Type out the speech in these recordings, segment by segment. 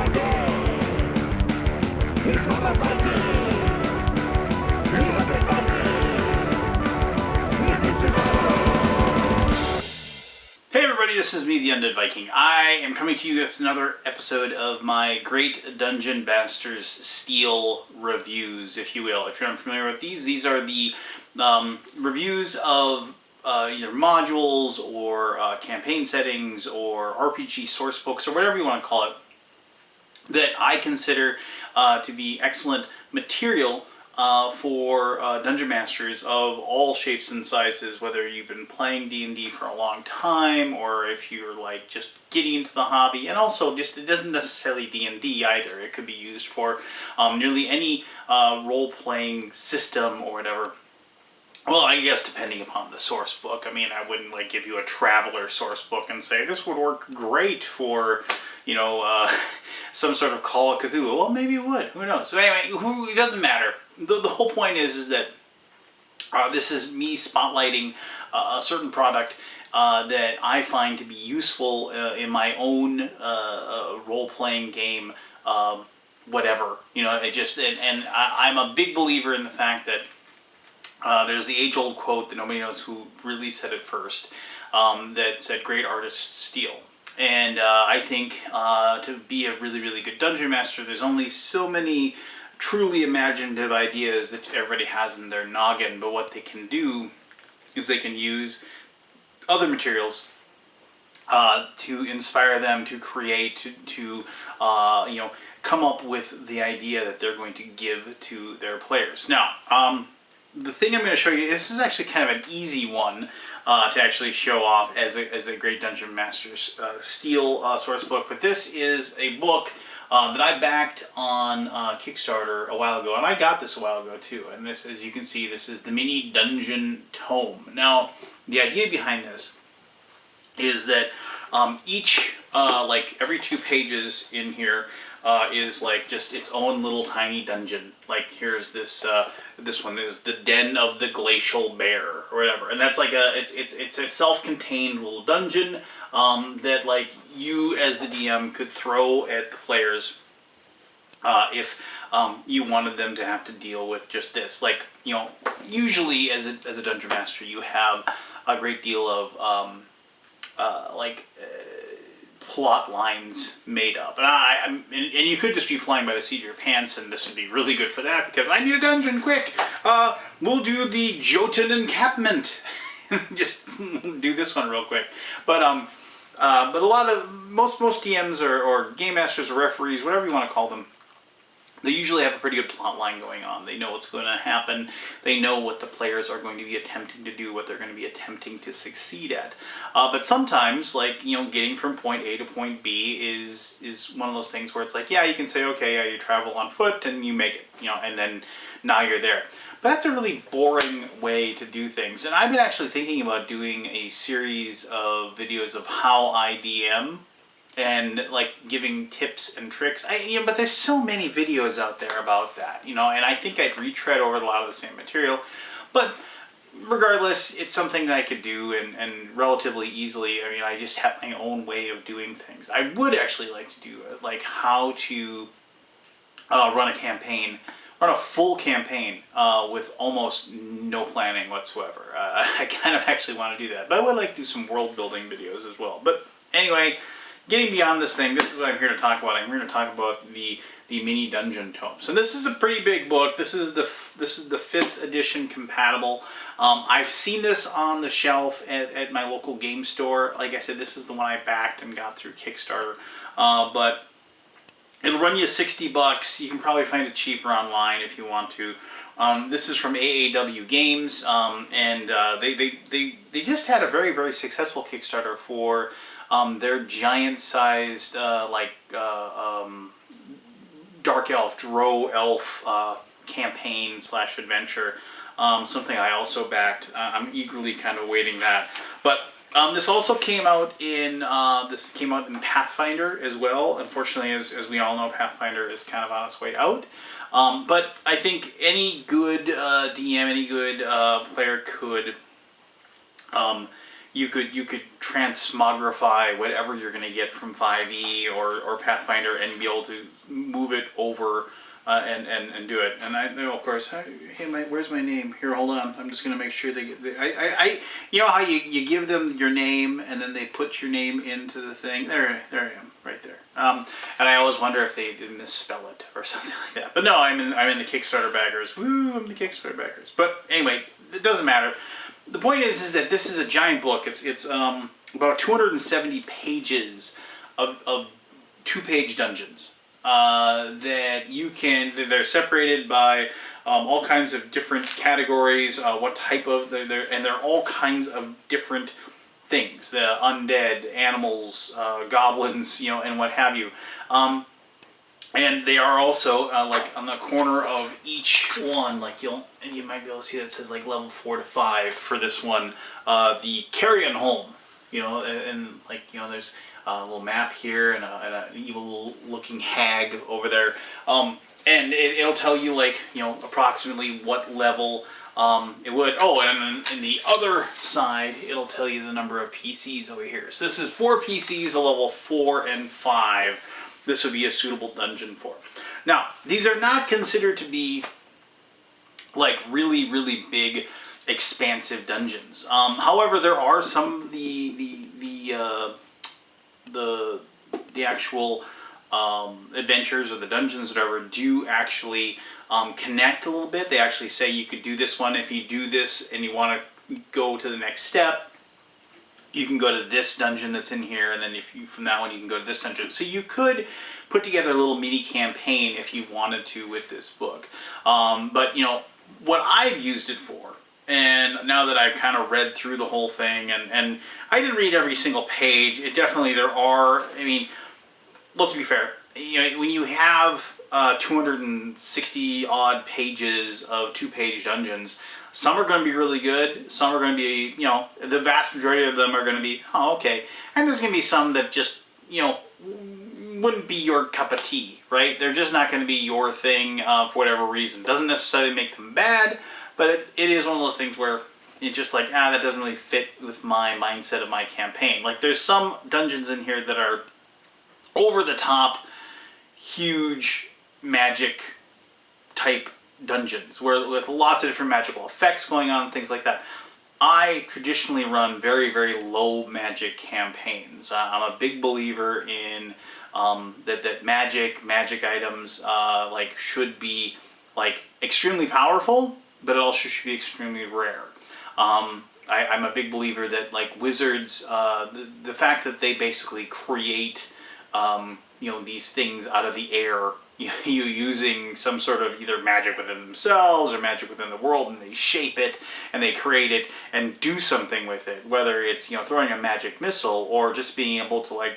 Hey everybody, this is me, the Undead Viking. I am coming to you with another episode of my Great Dungeon Masters Steel reviews, if you will. If you're unfamiliar with these are the reviews of either modules or campaign settings or RPG sourcebooks or whatever you want to call it that I consider to be excellent material for Dungeon Masters of all shapes and sizes, whether you've been playing D&D for a long time or if you're like just getting into the hobby. And also just, it doesn't necessarily D&D either. It could be used for nearly any role-playing system or whatever. Well, I guess depending upon the source book. I mean, I wouldn't like give you a Traveler source book and say this would work great for, you know, some sort of Call of Cthulhu. Well, maybe it would. Who knows? So anyway, it doesn't matter. The whole point is that this is me spotlighting a certain product that I find to be useful in my own role-playing game, whatever. You know, it just and I'm a big believer in the fact that there's the age-old quote that nobody knows who really said it first, that said, "Great artists steal." And I think to be a really, really good dungeon master, there's only so many truly imaginative ideas that everybody has in their noggin, but what they can do is they can use other materials to inspire them to create, to you know, come up with the idea that they're going to give to their players. Now, the thing I'm going to show you, this is actually kind of an easy one to actually show off as a Great Dungeon Masters Steel source book, but this is a book that I backed on Kickstarter a while ago, and I got this a while ago too. And this, as you can see, this is the mini Dungeon Tome. Now, the idea behind this is that each, like every 2 pages in here is like just its own little tiny dungeon. Like here's this this one is the Den of the Glacial Bear or whatever, and that's like it's a self-contained little dungeon that like you as the DM could throw at the players if you wanted them to have to deal with just this. Like, you know, usually as a dungeon master you have a great deal of plot lines made up, and you could just be flying by the seat of your pants, and this would be really good for that because I need a dungeon quick. We'll do the Jotun encampment. Just do this one real quick, but a lot of most DMs or game masters or referees, whatever you want to call them, they usually have a pretty good plot line going on. They know what's going to happen. They know what the players are going to be attempting to do, what they're going to be attempting to succeed at. But sometimes, like, you know, getting from point A to point B is one of those things where it's like, yeah, you can say, okay, yeah, you travel on foot and you make it, you know, and then now you're there. But that's a really boring way to do things. And I've been actually thinking about doing a series of videos of how I DM and like giving tips and tricks. But there's so many videos out there about that, you know, and I think I'd retread over a lot of the same material. But regardless, it's something that I could do and relatively easily. I mean, I just have my own way of doing things. I would actually like to do like how to run a campaign, run a full campaign with almost no planning whatsoever. I kind of actually want to do that, but I would like to do some world building videos as well. But anyway, getting beyond this thing, this is what I'm here to talk about. I'm here to talk about the mini Dungeon Tome. So this is a pretty big book. This is the 5th edition compatible. I've seen this on the shelf at my local game store. Like I said, this is the one I backed and got through Kickstarter. But it'll run you $60. You can probably find it cheaper online if you want to. This is from AAW Games, and they just had a very, very successful Kickstarter for their giant-sized Dark Elf, Drow Elf campaign / adventure. Something I also backed. I'm eagerly kind of waiting that. But this also came out in Pathfinder as well. Unfortunately, as we all know, Pathfinder is kind of on its way out. But I think any good DM, any good player could you could transmogrify whatever you're going to get from 5e or Pathfinder and be able to move it over and do it. And I know, of course, hey, where's my name? Here, hold on. I'm just going to make sure they get. You know how you give them your name and then they put your name into the thing. There I am, right there. And I always wonder if they did misspell it or something like that. But no, I'm in the Kickstarter backers. Woo, I'm the Kickstarter backers. But anyway, it doesn't matter. The point is that this is a giant book. It's about 270 pages of 2-page dungeons that you can. They're separated by all kinds of different categories. What type of and they're all kinds of different things: the undead, animals, goblins, and what have you. And they are also like on the corner of each one, like you might be able to see that it says like level 4 to 5 for this one. The carrion home, and like there's a little map here and an evil looking hag over there, and it'll tell you like approximately what level it would. Oh, and then in the other side, it'll tell you the number of PCs over here. So this is 4 PCs, a level 4 and 5. This would be a suitable dungeon for. Now, these are not considered to be like really, really big, expansive dungeons. However, there are some of the actual adventures or the dungeons, whatever, do actually connect a little bit. They actually say you could do this one if you do this and you want to go to the next step. You can go to this dungeon that's in here, and then from that one you can go to this dungeon. So you could put together a little mini campaign if you wanted to with this book. But what I've used it for, and now that I've kind of read through the whole thing, and I didn't read every single page. It definitely there are. I mean, let's be fair. When you have 260 odd pages of 2-page dungeons. Some are going to be really good. Some are going to be, the vast majority of them are going to be, oh, okay. And there's going to be some that just, wouldn't be your cup of tea, right? They're just not going to be your thing for whatever reason. Doesn't necessarily make them bad, but it is one of those things where it's just like, that doesn't really fit with my mindset of my campaign. Like, there's some dungeons in here that are over the top, huge magic type dungeons where with lots of different magical effects going on and things like that. I traditionally run very, very low magic campaigns. I'm a big believer in that magic items should be like extremely powerful, but it also should be extremely rare. I'm a big believer that like wizards, the fact that they basically create these things out of the air, you using some sort of either magic within themselves or magic within the world, and they shape it and they create it and do something with it, whether it's throwing a magic missile or just being able to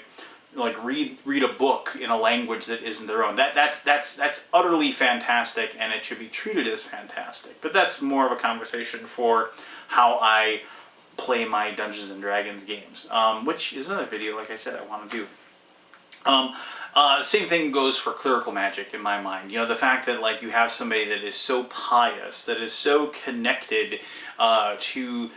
read a book in a language that isn't their own. That's utterly fantastic, and it should be treated as fantastic. But that's more of a conversation for how I play my Dungeons and Dragons games, which is another video, like I said, I want to do. Same thing goes for clerical magic in my mind. The fact that you have somebody that is so pious, that is so connected to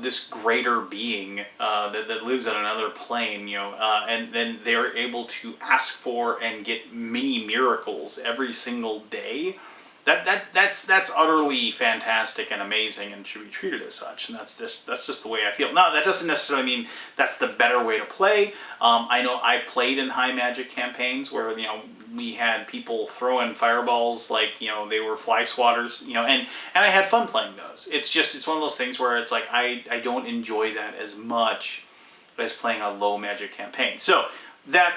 this greater being that lives on another plane, and then they're able to ask for and get mini miracles every single day. That's utterly fantastic and amazing, and should be treated as such. And that's just the way I feel. Now, that doesn't necessarily mean that's the better way to play. I know I've played in high magic campaigns where we had people throwing fireballs like they were fly swatters, and I had fun playing those. It's one of those things where it's like I don't enjoy that as much as playing a low magic campaign. So.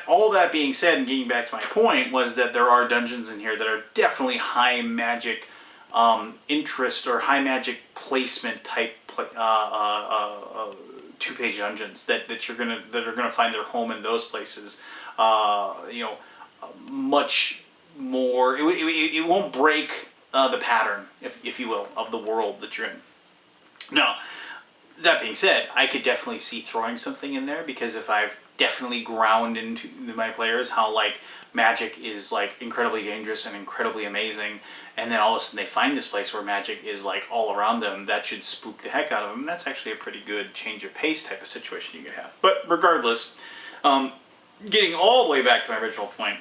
All that being said, and getting back to my point, was that there are dungeons in here that are definitely high magic interest or high magic placement type 2-page dungeons that are gonna find their home in those places. Much more. It won't break the pattern, if you will, of the world that you're in. Now, that being said, I could definitely see throwing something in there, because if I've definitely ground into my players how like magic is like incredibly dangerous and incredibly amazing, and then all of a sudden they find this place where magic is like all around them. That should spook the heck out of them. That's actually a pretty good change of pace type of situation you could have. But regardless, getting all the way back to my original point,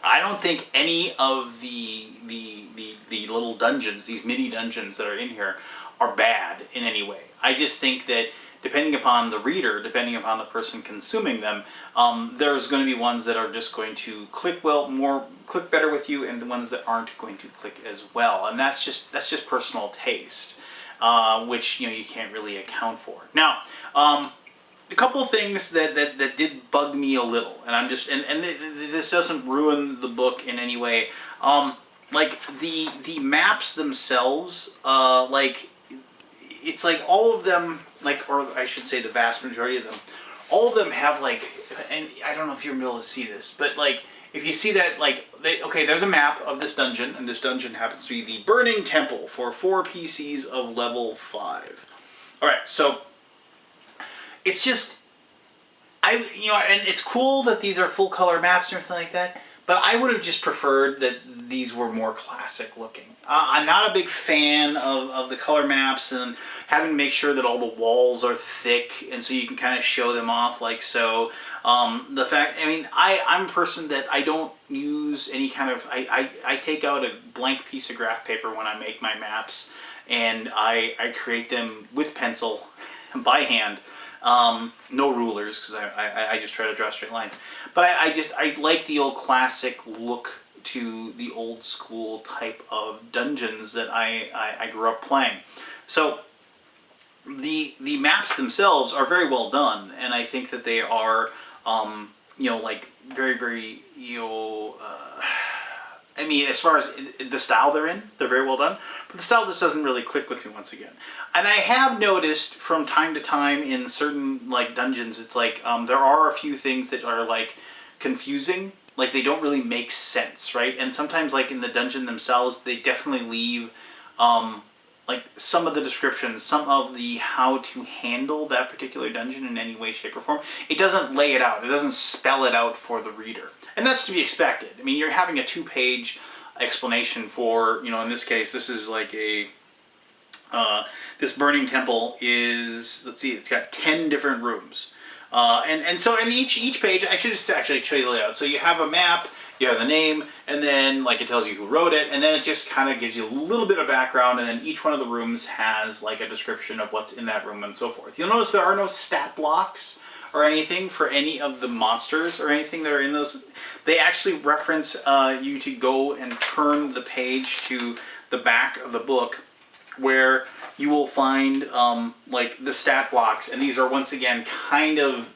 I don't think any of the little dungeons, these mini dungeons that are in here, are bad in any way. I just think that depending upon the reader, depending upon the person consuming them, there's going to be ones that are just going to click better with you, and the ones that aren't going to click as well. And that's just personal taste, which you can't really account for. Now, a couple of things that did bug me a little, and I'm just and this doesn't ruin the book in any way. Like the maps themselves, like it's like all of them, like, or I should say the vast majority of them, all of them have like, and I don't know if you're able to see this, but like if you see that, like, there's a map of this dungeon, and this dungeon happens to be the Burning Temple for 4 PCs of level 5. All right, so it's just, and it's cool that these are full color maps and everything like that, but I would have just preferred that these were more classic looking. I'm not a big fan of the color maps and having to make sure that all the walls are thick, and so you can kind of show them off like so. The fact, I'm a person that I don't use any kind of, I take out a blank piece of graph paper when I make my maps, and I create them with pencil by hand. No rulers, because I just try to draw straight lines. But I like the old classic look to the old school type of dungeons that I grew up playing. So the maps themselves are very well done, and I think that they are like very, very as far as the style they're in, they're very well done. But the style just doesn't really click with me once again. And I have noticed from time to time in certain like dungeons, it's like there are a few things that are like confusing, like they don't really make sense, right? And sometimes like in the dungeon themselves, they definitely leave like some of the descriptions, some of the how to handle that particular dungeon in any way, shape, or form. It doesn't lay it out. It doesn't spell it out for the reader. And that's to be expected. I mean, you're having a 2-page explanation for, in this case, this is like a, this Burning Temple is, let's see, it's got 10 different rooms. And so in each page, I should just actually show you the layout. So you have a map, you have the name, and then like it tells you who wrote it, and then it just kind of gives you a little bit of background, and then each one of the rooms has like a description of what's in that room and so forth. You'll notice there are no stat blocks or anything for any of the monsters or anything that are in those. They actually reference you to go and turn the page to the back of the book, where you will find like the stat blocks, and these are once again kind of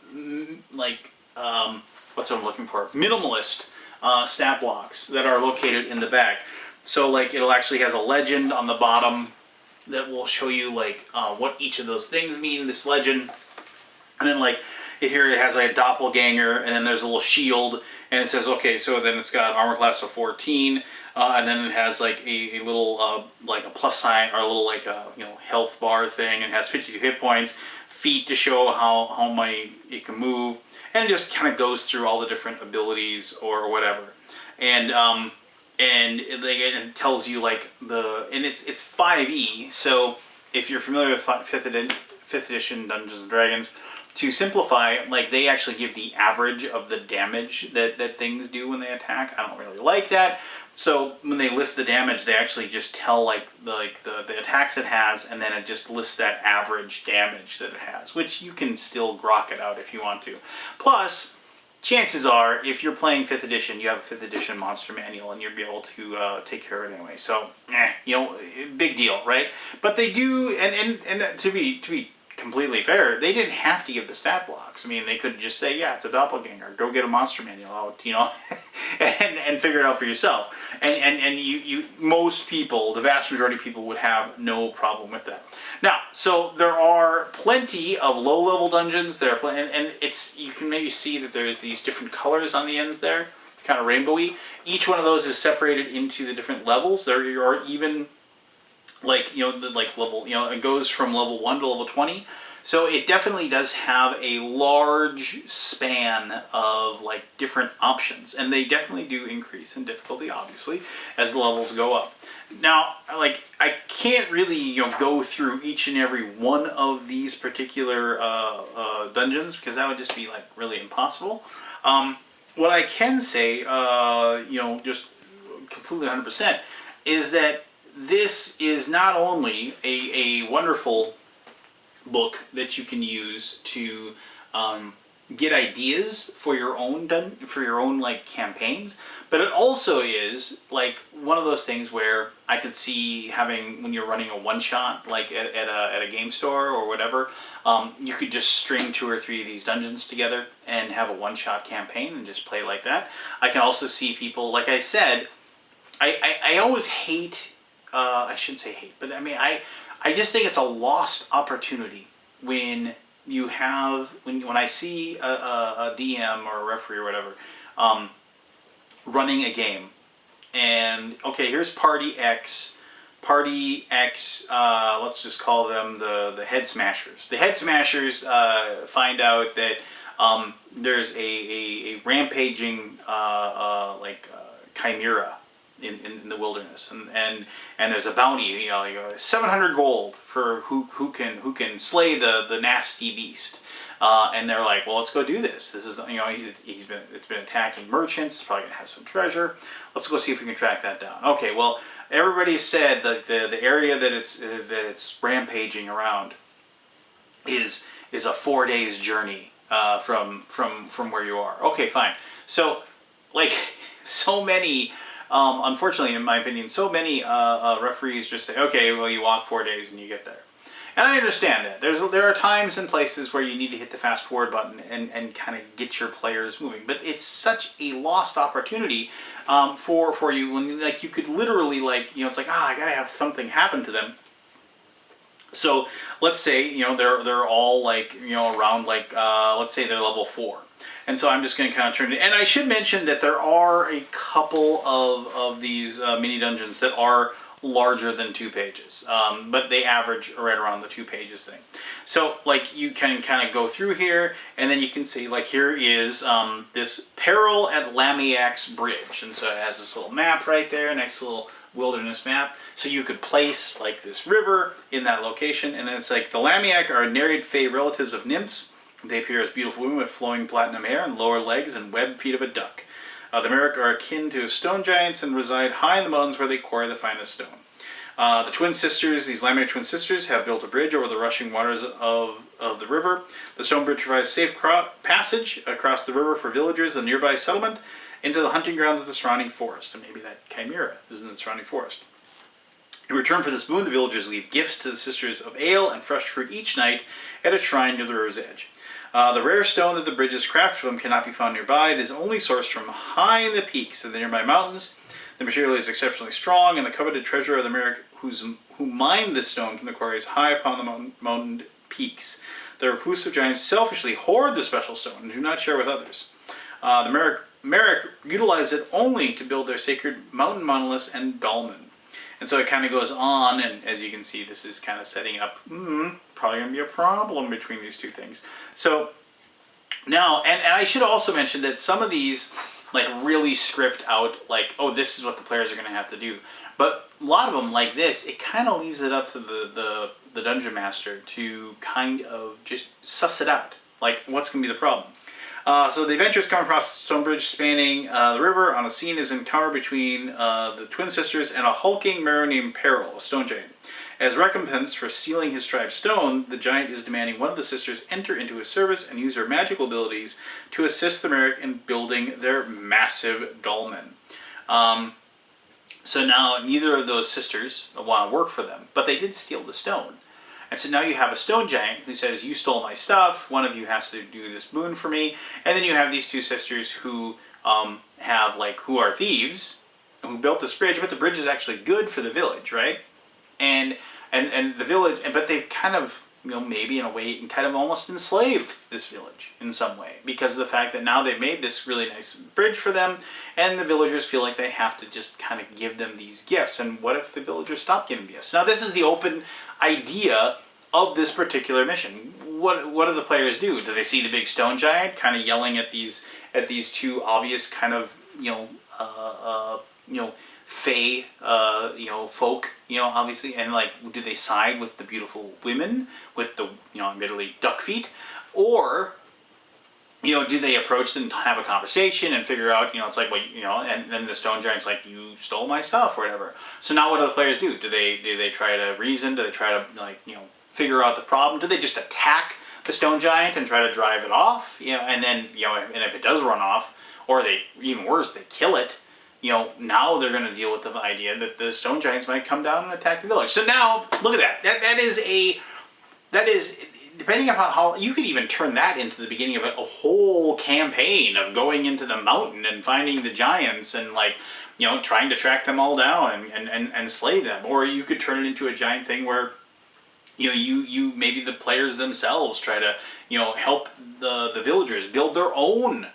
like what's what I'm looking for, minimalist stat blocks that are located in the back. So like it'll actually has a legend on the bottom that will show you like what each of those things mean, this legend, and then like it has like a doppelganger, and then there's a little shield, and it says, okay, so then it's got armor class of 14, and then it has like a little like a plus sign, or a little like a health bar thing, and it has 52 hit points, feet to show how many it can move, and it just kind of goes through all the different abilities or whatever, and it tells you like and it's 5e, so if you're familiar with 5th edition Dungeons and Dragons, to simplify, like they actually give the average of the damage that things do when they attack. I don't really like that. So when they list the damage, they actually just tell like the attacks it has, and then it just lists that average damage that it has, which you can still grok it out if you want to. Plus, chances are, if you're playing 5th edition, you have a 5th edition monster manual, and you'll be able to take care of it anyway. So, big deal, right? But they do, and to be completely fair, they didn't have to give the stat blocks. I mean, they could just say, yeah, it's a doppelganger. Go get a monster manual out, and figure it out for yourself. And you most people, the vast majority of people, would have no problem with that. Now, so there are plenty of low-level dungeons. There are and it's, you can maybe see that there's these different colors on the ends there, kind of rainbowy. Each one of those is separated into the different levels. There are even like, like level, it goes from level 1 to level 20. So it definitely does have a large span of like different options, and they definitely do increase in difficulty, obviously, as the levels go up. Now, like, I can't really, go through each and every one of these particular dungeons, because that would just be like really impossible. What I can say, just completely 100%, is that this is not only a wonderful book that you can use to get ideas for your own like campaigns, but it also is like one of those things where I could see having, when you're running a one shot like at a game store or whatever, you could just string 2 or 3 of these dungeons together and have a one shot campaign and just play like that. I can also see people, like I said, I always hate, I shouldn't say hate, but I mean, I just think it's a lost opportunity when you have, when I see a DM or a referee or whatever running a game, and okay, here's Party X, let's just call them the Head Smashers. The Head Smashers find out that there's a rampaging chimera in the wilderness, and there's a bounty, 700 gold for who can slay the nasty beast, and they're like, well, let's go do this. This is, it's been attacking merchants. It's probably gonna have some treasure. Let's go see if we can track that down. Okay, well, everybody said that the area that it's rampaging around is a 4 days journey from where you are. Okay, fine. So like so many. Unfortunately, in my opinion, so many referees just say, okay, well, you walk 4 days and you get there. And I understand that. There are times and places where you need to hit the fast forward button and kind of get your players moving. But it's such a lost opportunity for you, when like you could literally, like, it's like, I gotta have something happen to them. So let's say, they're all like, around like, let's say they're level 4. And so I'm just going to kind of turn it. And I should mention that there are a couple of these mini dungeons that are larger than 2 pages, but they average right around the 2 pages thing. So like you can kind of go through here, and then you can see like here is this Peril at Lamiak's Bridge, and so it has this little map right there, nice little wilderness map. So you could place like this river in that location, and then it's like the Lamiak are nereid fae relatives of nymphs. They appear as beautiful women with flowing platinum hair and lower legs and webbed feet of a duck. The Merrick are akin to stone giants and reside high in the mountains where they quarry the finest stone. The twin sisters, these Lamiak twin sisters, have built a bridge over the rushing waters of the river. The stone bridge provides safe passage across the river for villagers and nearby settlement into the hunting grounds of the surrounding forest. And maybe that chimera is in the surrounding forest. In return for this boon, the villagers leave gifts to the sisters of ale and fresh fruit each night at a shrine near the river's edge. The rare stone that the bridge is crafted from cannot be found nearby. It is only sourced from high in the peaks of the nearby mountains. The material is exceptionally strong, and the coveted treasure of the Merrick who mined this stone from the quarry is high upon the mountain peaks. The reclusive giants selfishly hoard the special stone and do not share with others. The Merrick utilize it only to build their sacred mountain monoliths and dolmen. And so it kind of goes on, and as you can see, this is kind of setting up, probably going to be a problem between these two things. So now, and I should also mention that some of these like really script out, like, oh, this is what the players are going to have to do. But a lot of them, like this, it kind of leaves it up to the dungeon master to kind of just suss it out. Like, what's going to be the problem? So the adventurers come across the stone bridge spanning the river. On the scene is an encounter between the twin sisters and a hulking mare named Peril, a stone giant. As recompense for stealing his tribe's stone, the giant is demanding one of the sisters enter into his service and use her magical abilities to assist the Merrick in building their massive dolmen. So now neither of those sisters want to work for them, but they did steal the stone. And so now you have a stone giant who says, you stole my stuff, one of you has to do this boon for me. And then you have these two sisters who who are thieves, who built this bridge, but the bridge is actually good for the village, right? And the village, but they've kind of, maybe in a way, kind of almost enslaved this village in some way, because of the fact that now they've made this really nice bridge for them, and the villagers feel like they have to just kind of give them these gifts. And what if the villagers stop giving gifts? Now, this is the open idea of this particular mission. what do the players do? Do they see the big stone giant kind of yelling at these two obvious kind of fey folk, obviously, and like, do they side with the beautiful women with the admittedly duck feet, or do they approach them, have a conversation, and figure out, it's like, well, and then the stone giant's like, you stole my stuff, or whatever. So now what do the players do? Do they try to reason? Do they try to, figure out the problem? Do they just attack the stone giant and try to drive it off? And then, and if it does run off, or they, even worse, they kill it, now they're going to deal with the idea that the stone giants might come down and attack the village. So now, look at that. That is, depending upon how, you could even turn that into the beginning of a whole campaign of going into the mountain and finding the giants and, like, trying to track them all down and slay them. Or you could turn it into a giant thing where, you maybe the players themselves try to, help the villagers build their own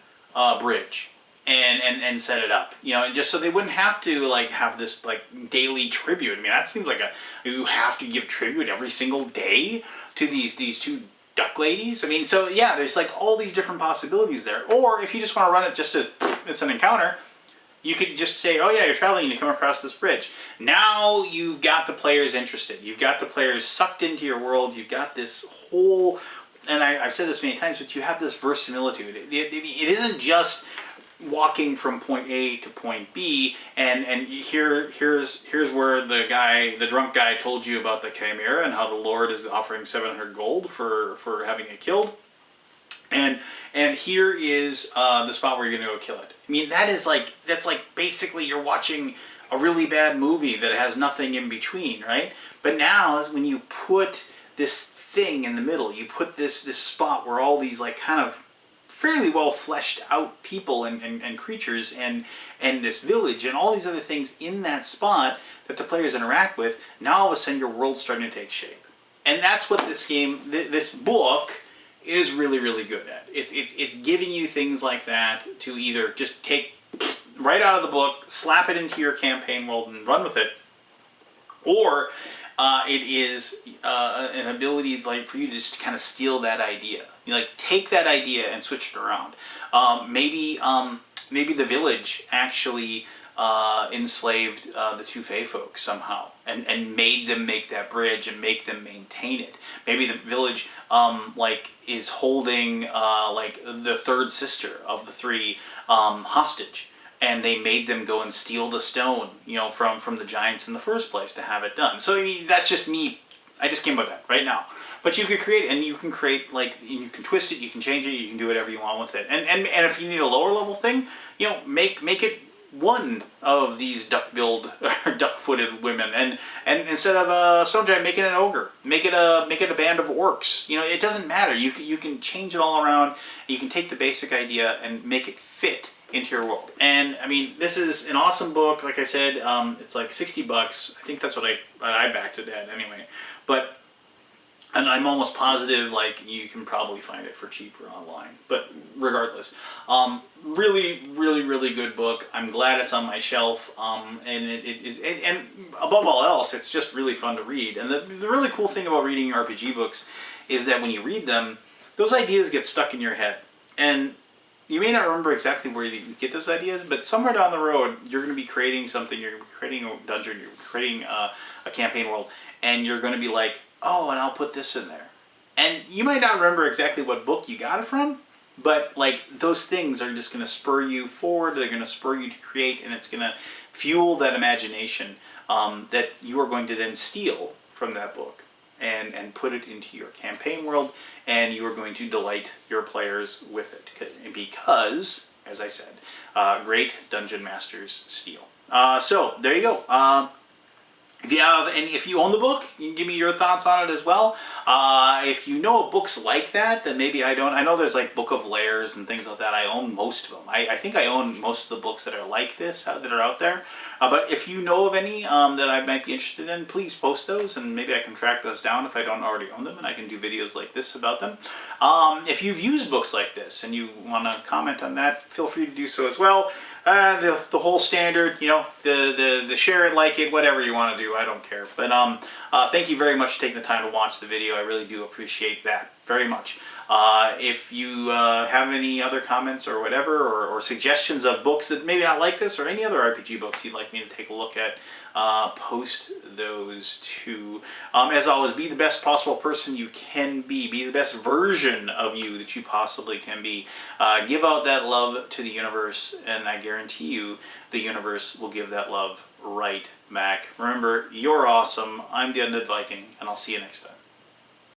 bridge and set it up, just so they wouldn't have to, like, have this, like, daily tribute. I mean, that seems like you have to give tribute every single day to these two duck ladies. I mean, so yeah, there's like all these different possibilities there. Or if you just want to run it just it's an encounter, you could just say, oh yeah, you're traveling and you come across this bridge. Now you've got the players interested. You've got the players sucked into your world. You've got this whole, and I've said this many times, but you have this verisimilitude. It isn't just walking from point A to point B, and here's where the drunk guy told you about the chimera and how the Lord is offering 700 gold for having it killed, and here is the spot where you're gonna go kill it. I mean, that's like basically you're watching a really bad movie that has nothing in between, right? But now is when you put this thing in the middle, you put this spot where all these, like, kind of fairly well fleshed out people and creatures and this village and all these other things in that spot that the players interact with. Now all of a sudden your world's starting to take shape, and that's what this game, this book, is really, really good at. It's giving you things like that to either just take right out of the book, slap it into your campaign world and run with it, or it is an ability, like, for you to just kind of steal that idea. Like, take that idea and switch it around. Maybe the village actually enslaved the two Fey folk somehow and made them make that bridge and make them maintain it. Maybe the village is holding like the third sister of the three hostage, and they made them go and steal the stone, from the giants in the first place to have it done. So I mean, that's just me. I just came up with that right now. But you could create, and you can create, like, you can twist it, you can change it, you can do whatever you want with it. And if you need a lower level thing, make it one of these duck-billed or duck-footed women, and instead of a stone giant, make it an ogre, make it a band of orcs. It doesn't matter. You can change it all around. You can take the basic idea and make it fit into your world. And I mean, this is an awesome book. Like I said, it's like $60. I think that's what I backed it at anyway. And I'm almost positive, like, you can probably find it for cheaper online. But regardless, really, really, really good book. I'm glad it's on my shelf. And it is, and above all else, it's just really fun to read. And the really cool thing about reading RPG books is that when you read them, those ideas get stuck in your head. And you may not remember exactly where you get those ideas, but somewhere down the road, you're going to be creating something. You're going to be creating a dungeon. You're creating a campaign world. And you're going to be like, oh, and I'll put this in there. And you might not remember exactly what book you got it from, but, like, those things are just going to spur you forward. They're going to spur you to create, and it's going to fuel that imagination that you are going to then steal from that book and put it into your campaign world, and you are going to delight your players with it. Because, as I said, great dungeon masters steal. So, there you go. If you own the book, you can give me your thoughts on it as well. If you know books like that, then maybe I don't. I know there's like Book of Lairs and things like that. I own most of them. I think I own most of the books that are like this, that are out there. But if you know of any that I might be interested in, please post those, and maybe I can track those down if I don't already own them, and I can do videos like this about them. If you've used books like this and you want to comment on that, feel free to do so as well. The whole standard, you know, the share it, like it, whatever you want to do, I don't care. But thank you very much for taking the time to watch the video. I really do appreciate that very much. If you have any other comments or whatever, or suggestions of books that maybe not like this, or any other RPG books you'd like me to take a look at, post those too. As always, be the best possible person you can be. Be the best version of you that you possibly can be. Give out that love to the universe, and I guarantee you the universe will give that love right back. Remember, you're awesome. I'm the Undead Viking, and I'll see you next time.